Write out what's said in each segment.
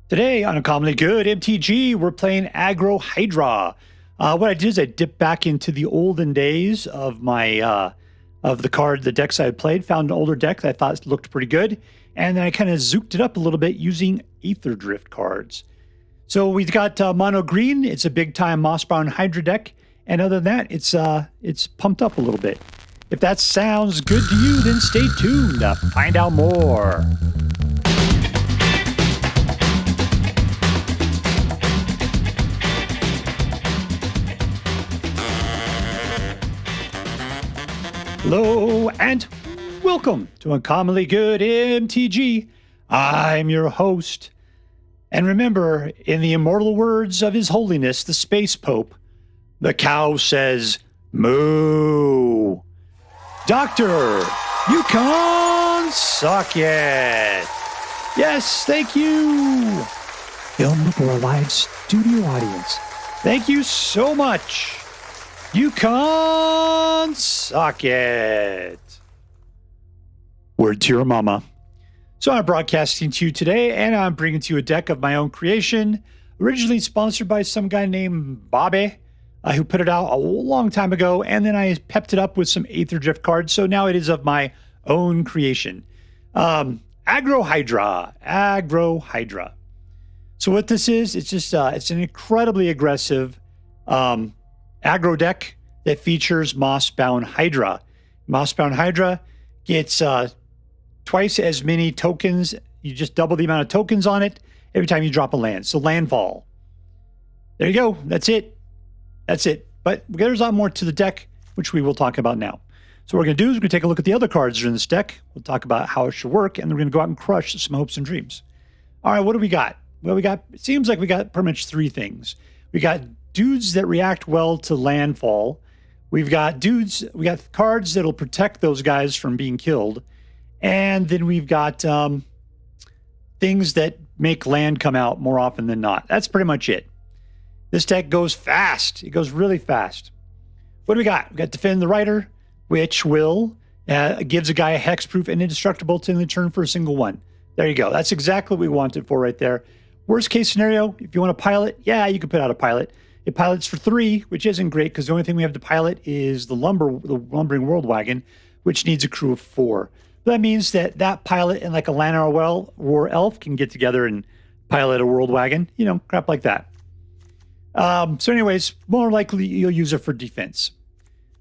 Today on Uncommonly Good MTG, we're playing AGGRO HYDRA. What I did is I dipped back into the olden days of my the decks I had played, found an older deck that I thought looked pretty good, and then I kind of zooked it up a little bit using Aetherdrift cards. So we've got mono green. It's a big time Mossborn Hydra deck, and other than that, it's pumped up a little bit. If that sounds good to you, then stay tuned to find out more. Hello and welcome to Uncommonly Good MTG. I'm your host. And remember, in the immortal words of His Holiness, the Space Pope, the cow says, moo. Doctor, you can suck it. Yes, thank you. Filmed for a live studio audience. Thank you so much. You can suck it. Word to your mama. So I'm broadcasting to you today, and I'm bringing to you a deck of my own creation, originally sponsored by some guy named Bobby, who put it out a long time ago, and then I pepped it up with some Aetherdrift cards, so now it is of my own creation. AGGRO HYDRA. So what this is, it's just it's an incredibly aggressive aggro deck that features Mossborn Hydra. Mossborn Hydra gets twice as many tokens. You just double the amount of tokens on it every time you drop a land. So landfall. There you go. That's it. But there's a lot more to the deck, which we will talk about now. So what we're going to do is we're going to take a look at the other cards that are in this deck. We'll talk about how it should work, and then we're going to go out and crush some hopes and dreams. All right, what do we got? Well, it seems like we got pretty much three things. We got dudes that react well to landfall. We got cards that'll protect those guys from being killed. And then we've got things that make land come out more often than not. That's pretty much it. This deck goes fast. It goes really fast. What do we got? We got Defend the Rider, which will gives a guy a hexproof and indestructible to the turn for a single one. There you go. That's exactly what we wanted for right there. Worst case scenario, if you want to pilot, yeah, you can put out a pilot. It pilots for 3, which isn't great because the only thing we have to pilot is the Lumbering Worldwagon, which needs a crew of 4. That means that pilot and like a Llanowar Elf can get together and pilot a Worldwagon, crap like that. So anyways, more likely you'll use it for defense.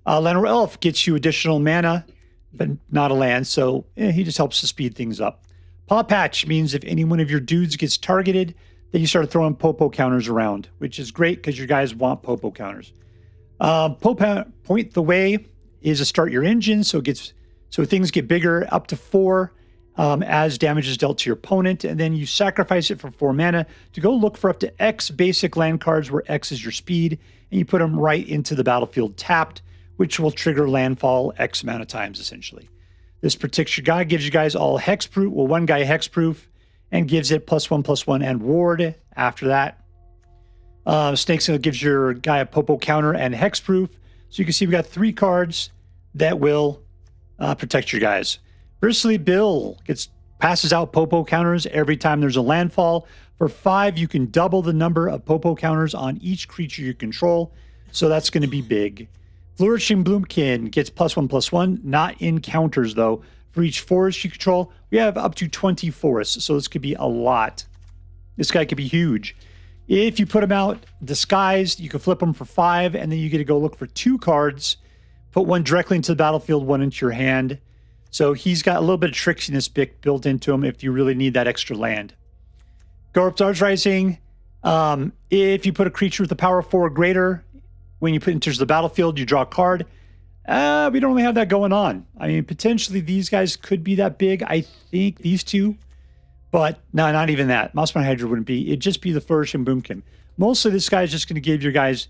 Llanowar Elf gets you additional mana, but not a land, so he just helps to speed things up. Pawpatch means if any one of your dudes gets targeted, then you start throwing popo counters around, which is great because your guys want popo counters. Point the Way is to start your engine, so things get bigger up to 4 as damage is dealt to your opponent, and then you sacrifice it for 4 mana to go look for up to X basic land cards where X is your speed, and you put them right into the battlefield tapped, which will trigger landfall X amount of times essentially. This protects your guy, gives you guys all hexproof, one guy hexproof, and gives it +1/+1 and ward after that. Snakeskin gives your guy a popo counter and hexproof. So you can see we got 3 cards that will protect your guys. Bristly Bill passes out popo counters every time there's a landfall. For 5, you can double the number of popo counters on each creature you control. So that's going to be big. Flourishing Bloom-Kin gets +1/+1, not in counters though. For each forest you control, we have up to 20 forests, so this could be a lot. This guy could be huge. If you put him out disguised, you can flip him for 5, and then you get to go look for 2 cards, put one directly into the battlefield, one into your hand. So he's got a little bit of tricksiness built into him if you really need that extra land. Garruk's Uprising, if you put a creature with a power 4 or greater, when you enters the battlefield, you draw a card. We don't really have that going on. I mean, potentially these guys could be that big. I think these 2, but no, not even that. Mossborn Hydra wouldn't be. It'd just be the Flourishing Bloom-Kin. Mostly this guy's just going to give your guys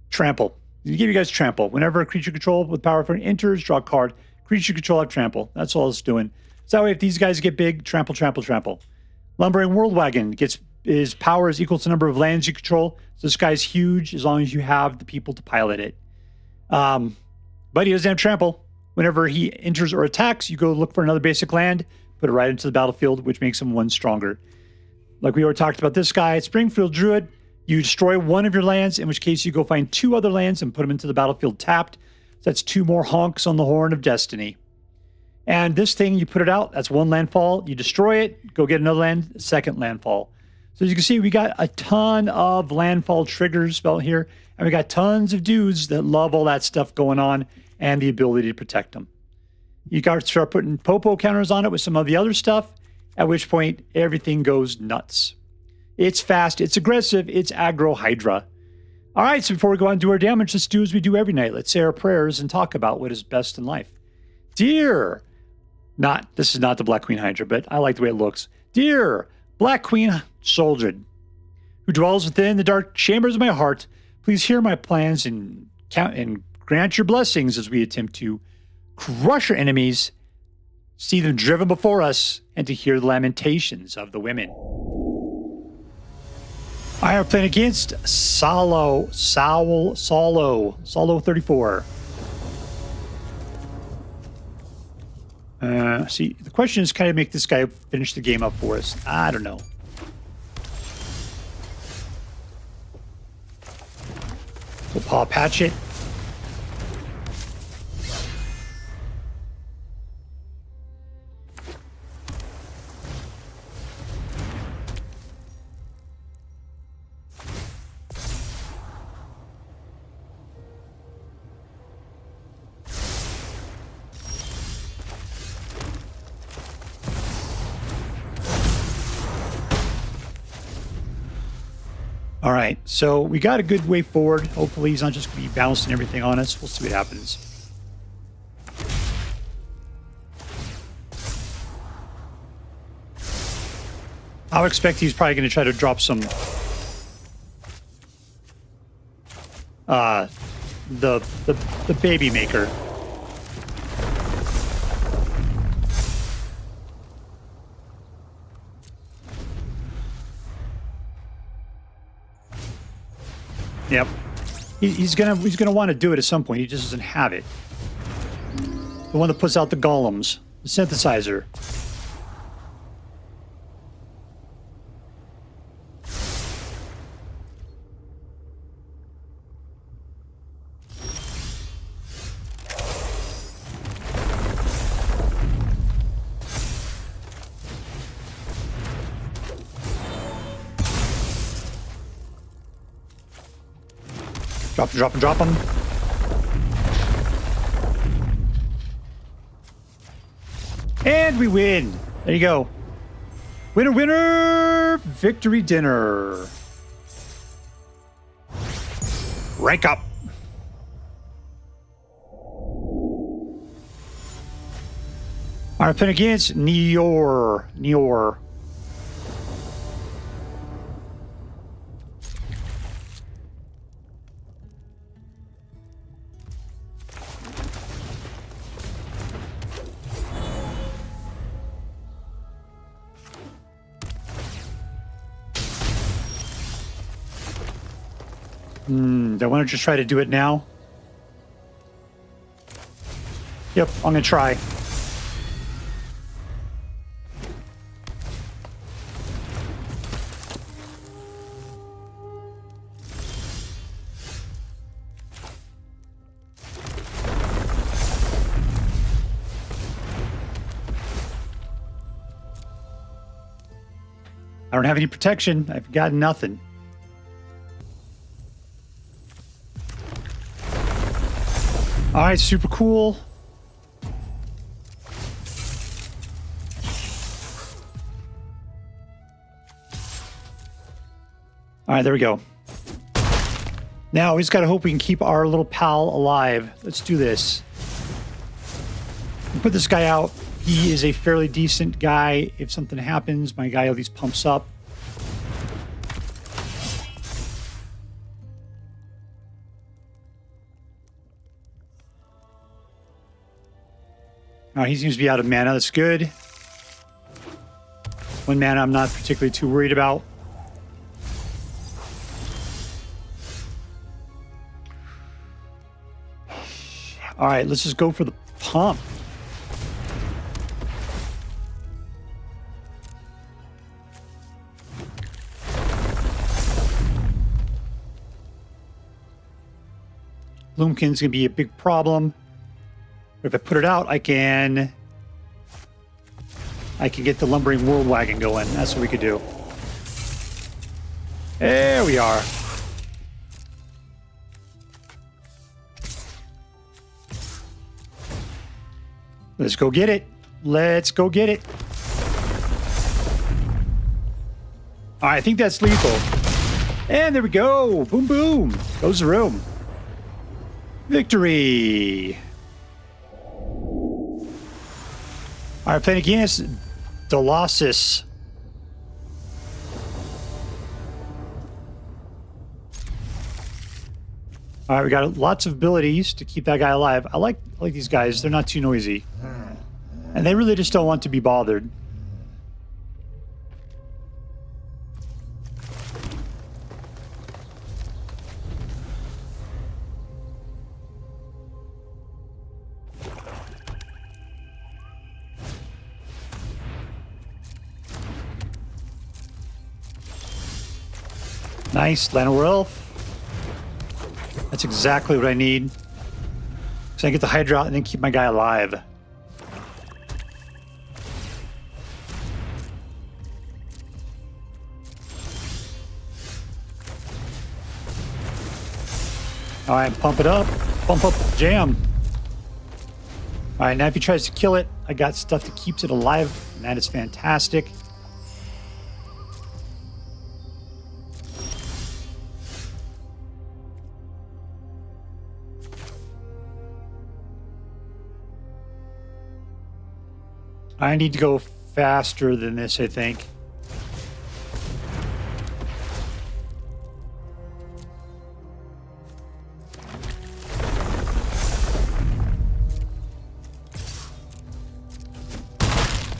trample. You give you guys trample. Whenever a creature control with power 4 enters, draw a card. Creature control have trample. That's all it's doing. So that way, if these guys get big, trample. Lumbering Worldwagon his power is equal to the number of lands you control. So this guy's huge as long as you have the people to pilot it. But he doesn't have trample. Whenever he enters or attacks, you go look for another basic land, put it right into the battlefield, which makes him 1 stronger. Like we already talked about this guy, Springfield Druid. You destroy one of your lands, in which case you go find 2 other lands and put them into the battlefield tapped. So that's 2 more honks on the Horn of Destiny. And this thing, you put it out, that's 1 landfall. You destroy it, go get another land, 2nd landfall. So as you can see, we got a ton of landfall triggers spelled here. And we got tons of dudes that love all that stuff going on and the ability to protect them. You got to start putting popo counters on it with some of the other stuff, at which point everything goes nuts. It's fast, it's aggressive, it's aggro Hydra. All right, so before we go on and do our damage, let's do as we do every night. Let's say our prayers and talk about what is best in life. Dear, this is not the Black Queen Hydra, but I like the way it looks. Dear Black Queen Soldier, who dwells within the dark chambers of my heart, please hear my plans and grant your blessings as we attempt to crush our enemies, see them driven before us, and to hear the lamentations of the women. I am playing against Solo 34. See, the question is, can I make this guy finish the game up for us? I don't know. We'll Pawpatch it. All right, so we got a good way forward. Hopefully he's not just going to be bouncing everything on us. We'll see what happens. I would expect he's probably going to try to drop some the baby maker. Yep. He's gonna want to do it at some point. He just doesn't have it. The one that puts out the golems, the synthesizer. Drop them. And we win. There you go. Winner, winner. Victory dinner. Rank up. All right, playing against Neore. Do I want to just try to do it now? Yep, I'm going to try. I don't have any protection. I've got nothing. All right, super cool. All right, there we go. Now we just gotta hope we can keep our little pal alive. Let's do this. Put this guy out. He is a fairly decent guy. If something happens, my guy at least pumps up. All right, he seems to be out of mana. That's good. 1 mana I'm not particularly too worried about. All right, let's just go for the pump. Bloom-Kin's going to be a big problem. If I put it out, I can get the Lumbering Worldwagon going. That's what we could do. There we are. Let's go get it. Let's go get it. All right, I think that's lethal. And there we go. Boom, boom. Goes the room. Victory. All right, playing against Dolosus. All right, we got lots of abilities to keep that guy alive. I like these guys. They're not too noisy. And they really just don't want to be bothered. Nice, Llanowar Elf. That's exactly what I need. So I get the Hydra out and then keep my guy alive. All right, pump it up. Pump up, jam. All right, now if he tries to kill it, I got stuff that keeps it alive, and that is fantastic. I need to go faster than this, I think.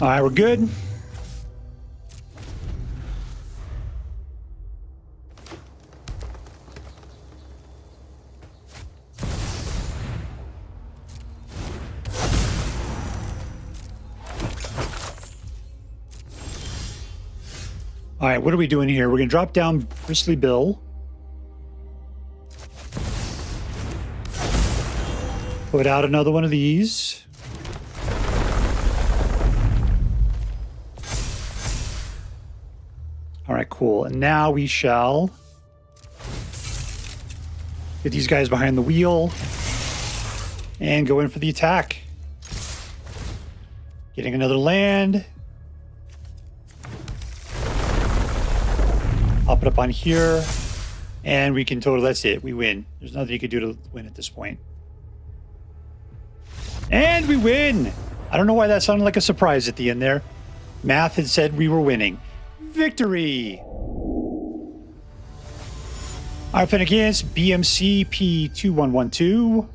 All right, we're good. All right, what are we doing here? We're going to drop down Bristly Bill. Put out another one of these. All right, cool. And now we shall get these guys behind the wheel and go in for the attack. Getting another land. Pop it up on here, and we can totally, that's it. We win. There's nothing you can do to win at this point. And we win! I don't know why that sounded like a surprise at the end there. Math had said we were winning. Victory! Our opponent against BMC P2112.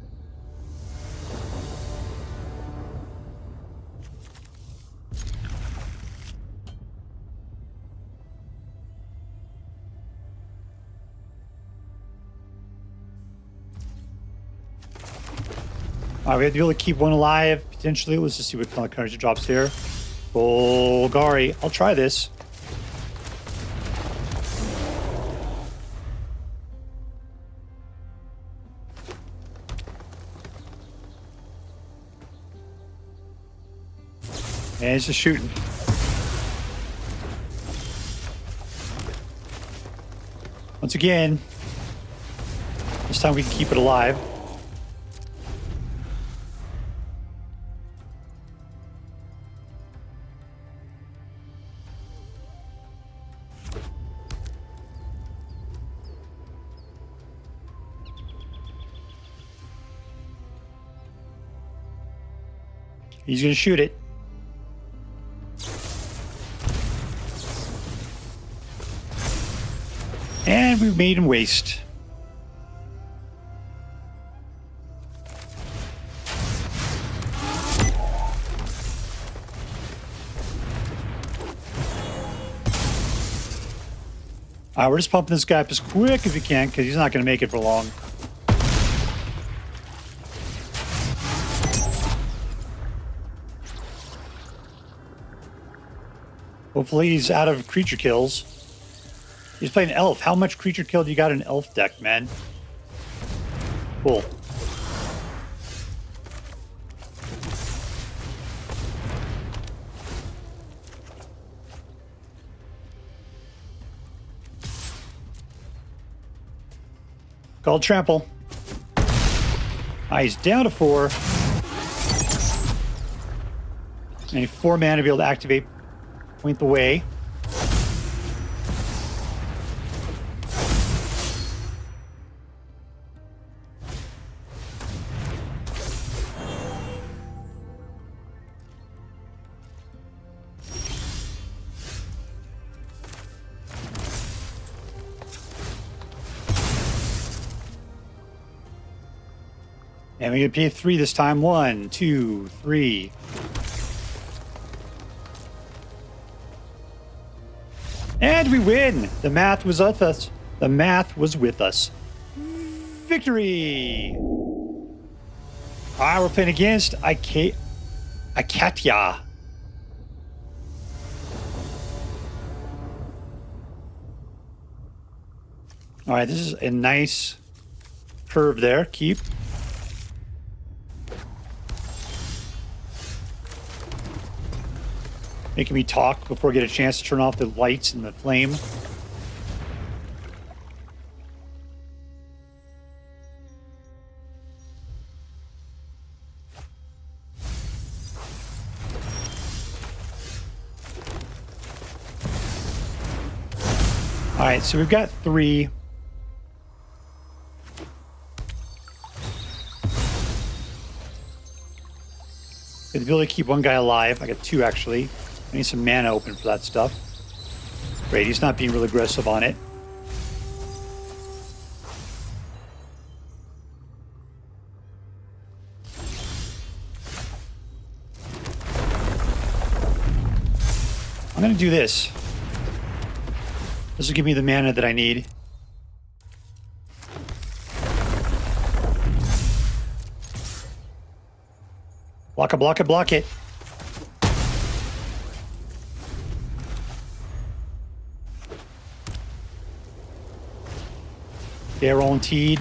We have to be able to keep one alive, potentially. Let's just see what kind of cards it drops here. Golgari. I'll try this. And it's just shooting. Once again, this time we can keep it alive. He's going to shoot it. And we've made him waste. We're just pumping this guy up as quick as we can because he's not going to make it for long. Hopefully he's out of creature kills. He's playing elf. How much creature kill do you got in elf deck, man? Cool. Called trample. He's down to 4. I need 4 mana to be able to activate Point the Way. And we get pay 3 this time. 1, 2, 3. And we win! The math was with us. The math was with us. Victory! Alright, we're playing against Icatia. Alright, this is a nice curve there. Keep. Making me talk before I get a chance to turn off the lights and the flame. All right, so we've got 3. The ability to keep 1 guy alive. I got 2 actually. I need some mana open for that stuff. Great, he's not being real aggressive on it. I'm going to do this. This will give me the mana that I need. Block it, block it, block it. Guaranteed.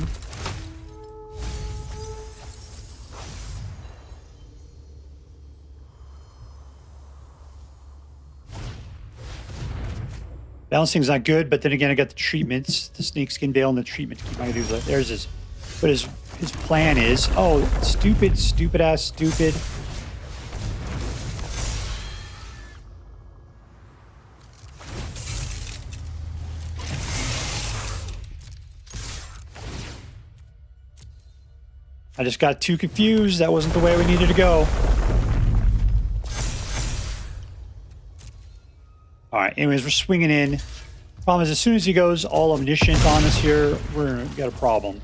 Balancing's not good, but then again, I got the treatments, the Snakeskin Veil and the treatment to keep my dudes. There's his. What his plan is. Oh, stupid, stupid ass, stupid. I just got too confused. That wasn't the way we needed to go. All right, anyways, we're swinging in. Problem is, as soon as he goes all omniscient on us here, we're got a problem.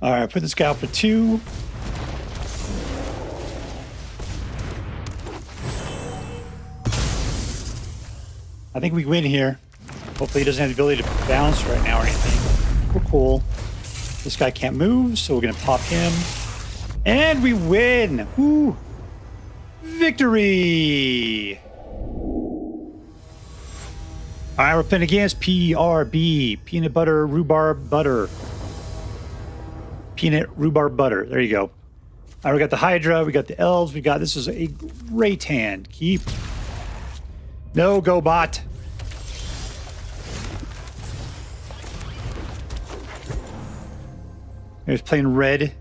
All right, put this guy out for 2. I think we win here. Hopefully he doesn't have the ability to bounce right now or anything. We're cool. This guy can't move, so we're going to pop him. And we win! Woo! Victory! All right, we're playing against PRB. Peanut Butter Rhubarb Butter. Peanut Rhubarb Butter. There you go. All right, we got the Hydra. We got the Elves. We got... This is a great hand. Keep. No, go bot. Here's playing red.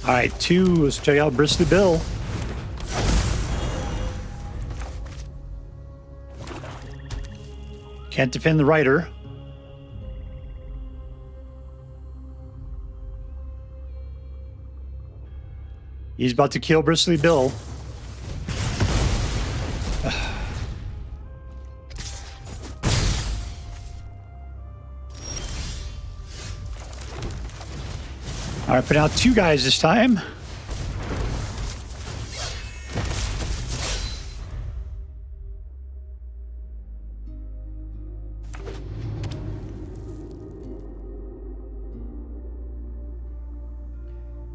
All right, 2. Let's check out Bristly Bill. Can't defend the Rider. He's about to kill Bristly Bill. All right, put out 2 guys this time.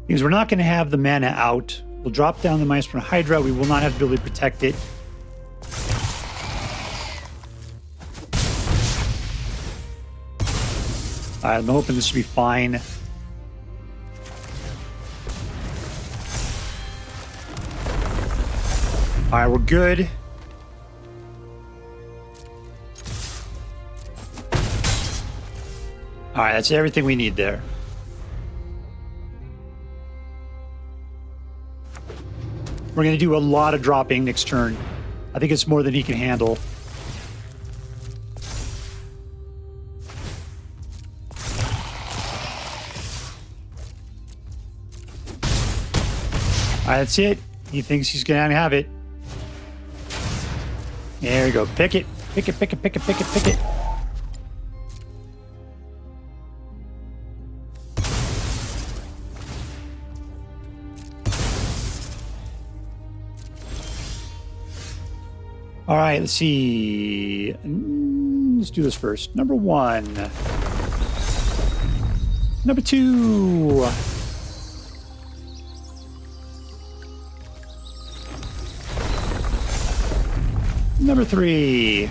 Because we're not going to have the mana out. We'll drop down the Mossborn Hydra. We will not have the ability to protect it. All right, I'm hoping this will be fine. All right, we're good. All right, that's everything we need there. We're going to do a lot of dropping next turn. I think it's more than he can handle. All right, that's it. He thinks he's going to have it. There we go. Pick it. Pick it, pick it, pick it, pick it, pick it. All right, let's see. Let's do this first. Number 1. Number 2. Number 3.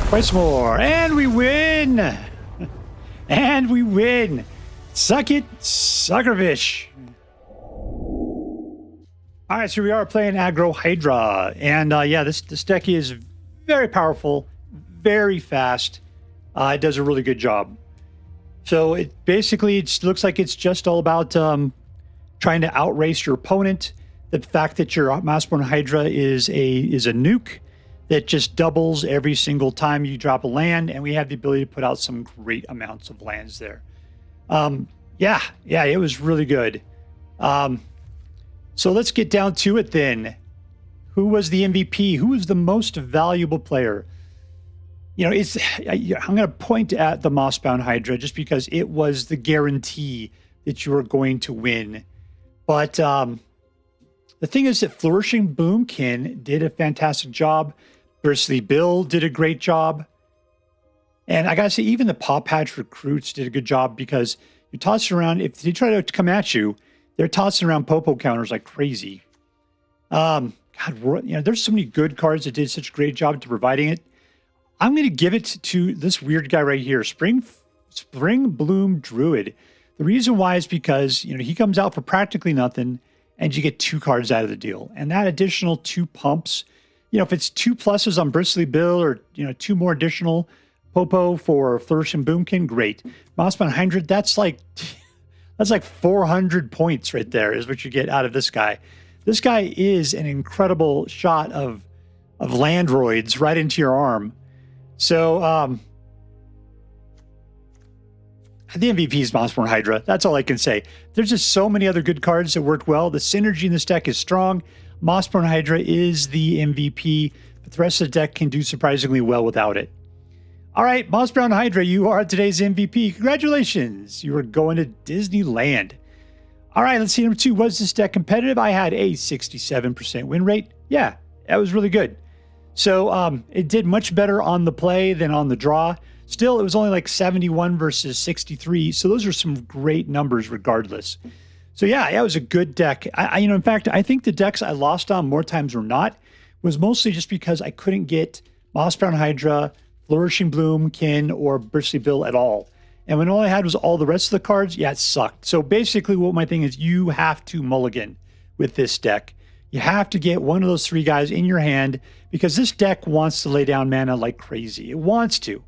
Twice more, and we win! And we win! Suck it, suckerfish! Alright, so we are playing AGGRO HYDRA, and yeah, this deck is very powerful, very fast. It does a really good job. So it basically looks like it's just all about trying to outrace your opponent. The fact that your Mossborn Hydra is a nuke that just doubles every single time you drop a land, and we have the ability to put out some great amounts of lands there. Yeah, it was really good. So let's get down to it then. Who was the MVP? Who was the most valuable player? You know, I'm going to point at the Mossbound Hydra just because it was the guarantee that you were going to win. But the thing is that Flourishing Bloom-Kin did a fantastic job. Bristly Bill did a great job. And I got to say, even the Pawpatch Recruits did a good job because you toss it around. If they try to come at you, they're tossing around Popo counters like crazy. God, you know, there's so many good cards that did such a great job to providing it. I'm going to give it to this weird guy right here, Springbloom Druid. The reason why is because, you know, he comes out for practically nothing, and you get 2 cards out of the deal. And that additional 2 pumps, you know, if it's 2 pluses on Bristly Bill or, you know, 2 more additional Popo for Flourishing Bloom-Kin, great. Mossborn Hydra, that's like 400 points right there is what you get out of this guy. This guy is an incredible shot of Landroids right into your arm. So, the MVP is Mossborn Hydra. That's all I can say. There's just so many other good cards that work well. The synergy in this deck is strong. Mossborn Hydra is the MVP, but the rest of the deck can do surprisingly well without it. All right, Mossborn Hydra, you are today's MVP. Congratulations. You are going to Disneyland. All right, let's see. Number 2, was this deck competitive? I had a 67% win rate. Yeah, that was really good. So it did much better on the play than on the draw. Still, it was only like 71 versus 63. So those are some great numbers regardless. So yeah, it was a good deck. You know, in fact, I think the decks I lost on more times or not was mostly just because I couldn't get Mossbound Hydra, Flourishing Bloom-Kin, or Bristly Bill at all. And when all I had was all the rest of the cards, yeah, it sucked. So basically what my thing is, you have to mulligan with this deck. You have to get one of those 3 guys in your hand because this deck wants to lay down mana like crazy. It wants to.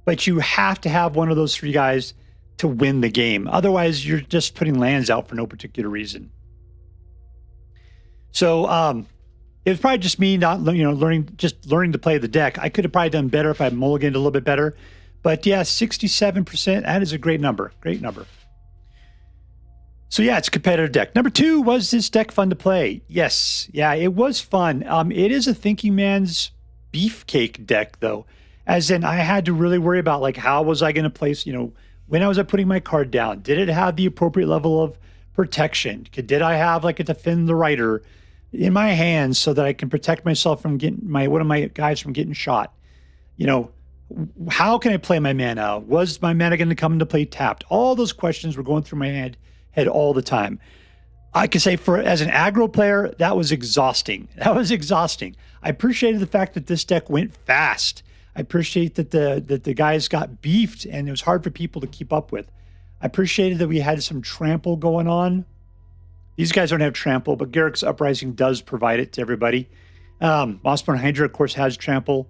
But you have to have one of those 3 guys to win the game. Otherwise, you're just putting lands out for no particular reason. So it was probably just me not, you know, learning to play the deck. I could have probably done better if I mulliganed a little bit better. But yeah, 67%, that is a great number. Great number. So yeah, it's a competitive deck. Number 2, was this deck fun to play? Yes. Yeah, it was fun. It is a thinking man's beefcake deck, though. As in, I had to really worry about like, how was I going to place, you know, when I was putting my card down? Did it have the appropriate level of protection? Did I have like a Defend the Rider in my hands so that I can protect myself from getting one of my guys from getting shot? You know, how can I play my mana? Was my mana going to come into play tapped? All those questions were going through my head all the time. I can say as an aggro player, that was exhausting. That was exhausting. I appreciated the fact that this deck went fast. I appreciate that the guys got beefed and it was hard for people to keep up with. I appreciated that we had some trample going on. These guys don't have trample, but Garruk's Uprising does provide it to everybody. Mossborn Hydra, of course, has trample.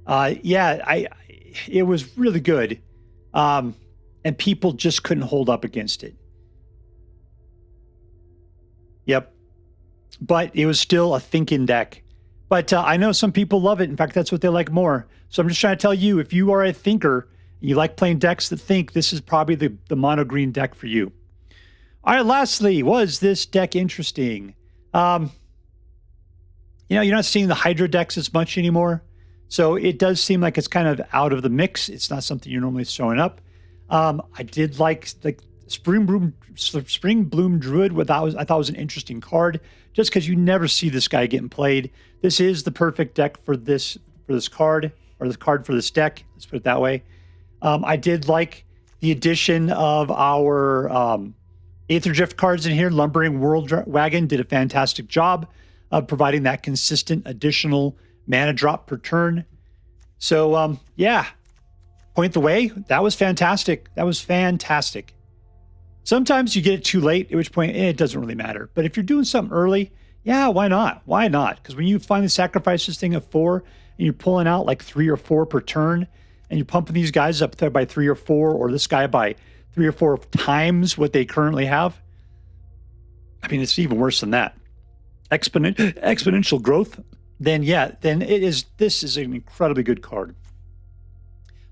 It was really good. And people just couldn't hold up against it. Yep. But it was still a thinking deck. But I know some people love it. In fact, that's what they like more. So I'm just trying to tell you, if you are a thinker, you like playing decks that think, this is probably the mono green deck for you. All right, lastly, was this deck interesting? You know, you're not seeing the Hydra decks as much anymore. So it does seem like it's kind of out of the mix. It's not something you're normally showing up. I did like Springbloom Druid. I thought was an interesting card, just because you never see this guy getting played. This is the perfect deck for this card, or this card for this deck. Let's put it that way. I did like the addition of our Aetherdrift cards in here. Lumbering Worldwagon did a fantastic job of providing that consistent additional mana drop per turn. So yeah, Point the Way, that was fantastic. That was fantastic. Sometimes you get it too late, at which point it doesn't really matter. But if you're doing something early, yeah, why not? Why not? Because when you finally sacrifice this thing at 4 and you're pulling out like 3 or 4 per turn, and you're pumping these guys up there by 3 or 4, or this guy by 3 or 4 times what they currently have. I mean, it's even worse than that. Exponential growth. Then this is an incredibly good card.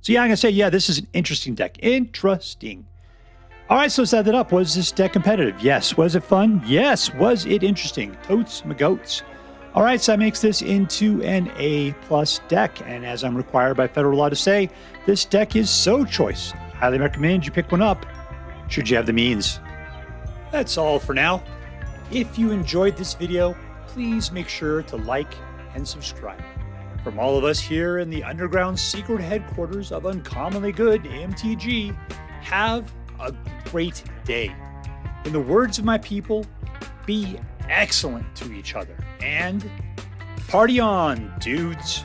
So yeah, I'm gonna say, yeah, this is an interesting deck. Interesting. All right, so let's add that up. Was this deck competitive? Yes. Was it fun? Yes. Was it interesting? Totes my goats. All right, so that makes this into an A+ deck. And as I'm required by federal law to say, this deck is so choice. Highly recommend you pick one up, should you have the means. That's all for now. If you enjoyed this video, please make sure to like and subscribe. From all of us here in the underground secret headquarters of Uncommonly Good MTG, have a great day. In the words of my people, be excellent to each other, and party on, dudes.